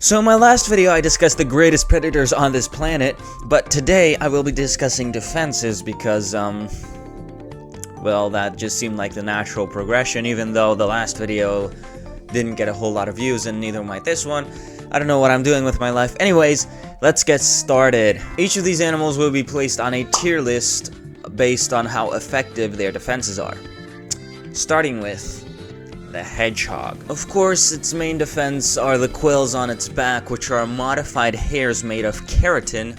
So in my last video I discussed the greatest predators on this planet, but today I will be discussing defenses because, well, that just seemed like the natural progression, even though the last video didn't get a whole lot of views and neither might this one. I don't know what I'm doing with my life. Anyways, let's get started. Each of these animals will be placed on a tier list based on how effective their defenses are. Starting with the hedgehog. Of course, its main defense are the quills on its back, which are modified hairs made of keratin.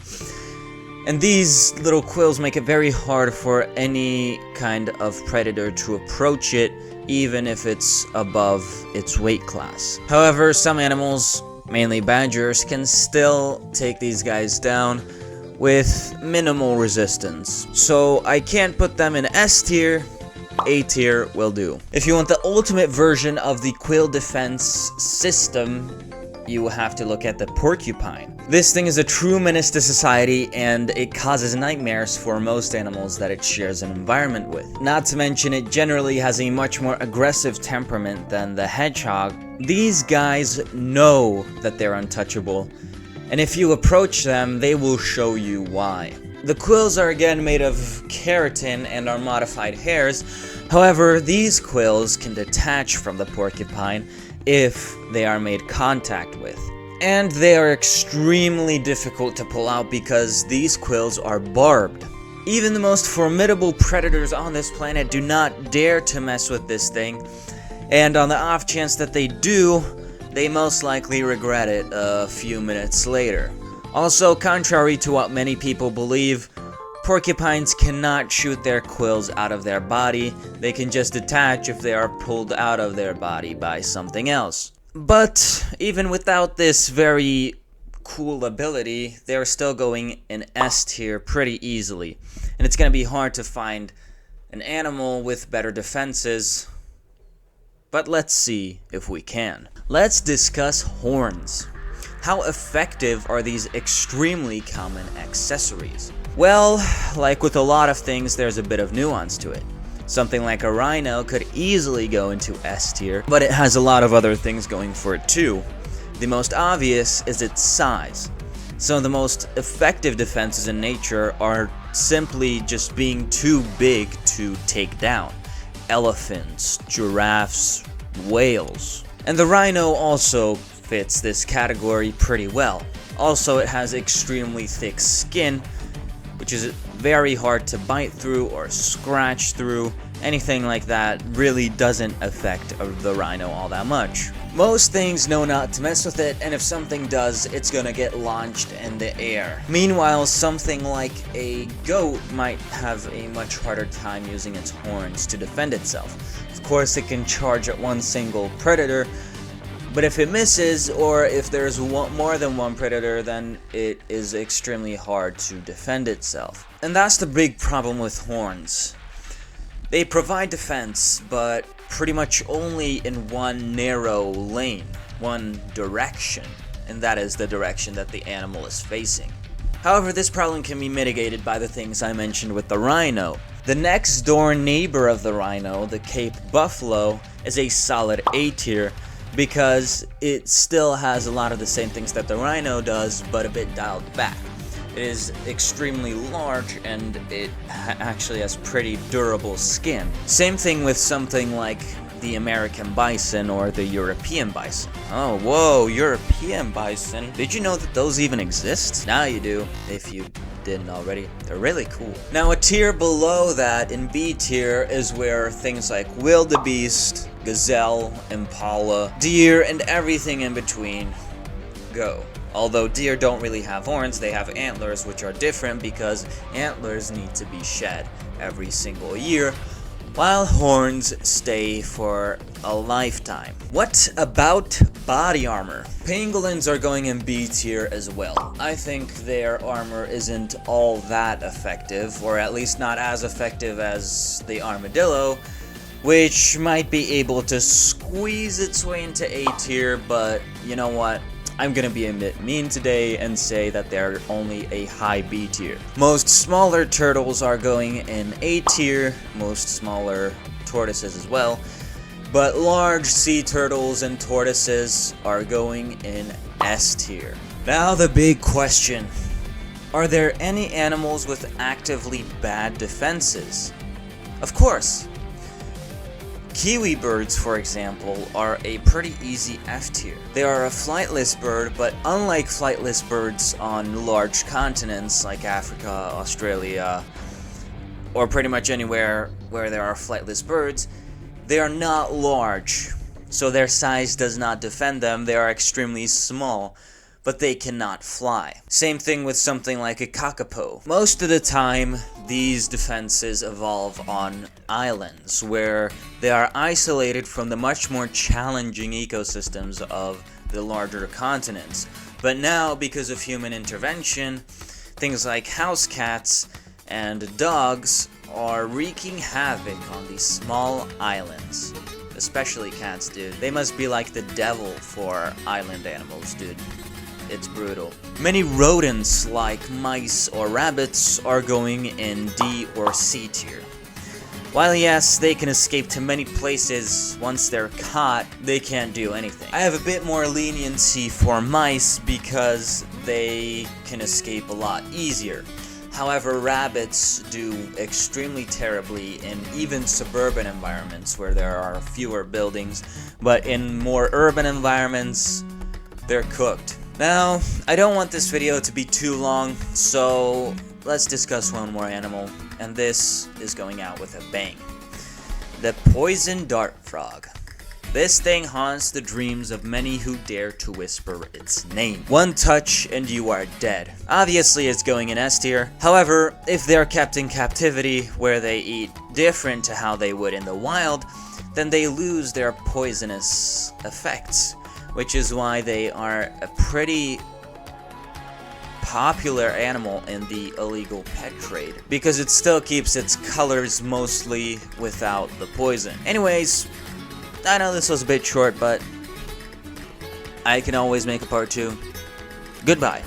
And these little quills make it very hard for any kind of predator to approach it, even if it's above its weight class. However, some animals, mainly badgers, can still take these guys down with minimal resistance. So I can't put them in S tier. A tier will do. If you want the ultimate version of the quill defense system, you have to look at the porcupine. This thing is a true menace to society, and it causes nightmares for most animals that it shares an environment with. Not to mention, it generally has a much more aggressive temperament than the hedgehog. These guys know that they're untouchable, and if you approach them, they will show you why. The quills are again made of keratin and are modified hairs. However, these quills can detach from the porcupine if they are made contact with. And they are extremely difficult to pull out because these quills are barbed. Even the most formidable predators on this planet do not dare to mess with this thing. And on the off chance that they do, they most likely regret it a few minutes later. Also, contrary to what many people believe, porcupines cannot shoot their quills out of their body. They can just detach if they are pulled out of their body by something else. But even without this very cool ability, they're still going in S tier pretty easily. And it's going to be hard to find an animal with better defenses. But let's see if we can. Let's discuss horns. How effective are these extremely common accessories? Well, like with a lot of things, there's a bit of nuance to it. Something like a rhino could easily go into S tier, but it has a lot of other things going for it too. The most obvious is its size. Some of the most effective defenses in nature are simply just being too big to take down. Elephants, giraffes, whales. And the rhino also fits this category pretty well. Also, it has extremely thick skin, which is very hard to bite through or scratch through. Anything like that really doesn't affect the rhino all that much. Most things know not to mess with it, and if something does, it's gonna get launched in the air. Meanwhile, something like a goat might have a much harder time using its horns to defend itself. Of course, it can charge at one single predator, but if it misses, or if there's more than one predator, then it is extremely hard to defend itself. And that's the big problem with horns. They provide defense, but pretty much only in one narrow lane, one direction, and that is the direction that the animal is facing. However, this problem can be mitigated by the things I mentioned with the rhino. The next door neighbor of the rhino, the Cape buffalo, is a solid A tier, because it still has a lot of the same things that the rhino does, but a bit dialed back. It is extremely large, and it actually has pretty durable skin. Same thing with something like the American bison or the European bison. Oh, whoa, European bison. Did you know that those even exist? Now you do, if you didn't already. They're really cool. Now, a tier below that, in B tier, is where things like wildebeest, gazelle, impala, deer, and everything in between go. Although deer don't really have horns, they have antlers, which are different because antlers need to be shed every single year, while horns stay for a lifetime. What about body armor? Pangolins are going in B tier as well. I think their armor isn't all that effective, or at least not as effective as the armadillo, which might be able to squeeze its way into A tier, but you know what? I'm gonna be a bit mean today and say that they're only a high B tier. Most smaller turtles are going in A tier, most smaller tortoises as well, but large sea turtles and tortoises are going in S tier. Now the big question. Are there any animals with actively bad defenses? Of course. Kiwi birds, for example, are a pretty easy F tier. They are a flightless bird, but unlike flightless birds on large continents like Africa, Australia, or pretty much anywhere where there are flightless birds, they are not large, so their size does not defend them. They are extremely small, but they cannot fly. Same thing with something like a kakapo. Most of the time, these defenses evolve on islands, where they are isolated from the much more challenging ecosystems of the larger continents. But now, because of human intervention, things like house cats and dogs are wreaking havoc on these small islands. Especially cats, dude. They must be like the devil for island animals, dude. It's brutal. Many rodents like mice or rabbits are going in D or C tier. While yes, they can escape to many places, once they're caught, they can't do anything. I have a bit more leniency for mice because they can escape a lot easier. However, rabbits do extremely terribly in even suburban environments where there are fewer buildings, but in more urban environments, they're cooked. Now, I don't want this video to be too long, so let's discuss one more animal, and this is going out with a bang. The poison dart frog. This thing haunts the dreams of many who dare to whisper its name. One touch and you are dead. Obviously it's going in S tier. However, if they're kept in captivity where they eat different to how they would in the wild, then they lose their poisonous effects, which is why they are a pretty popular animal in the illegal pet trade, because it still keeps its colors mostly without the poison. Anyways, I know this was a bit short, but I can always make a part 2. Goodbye.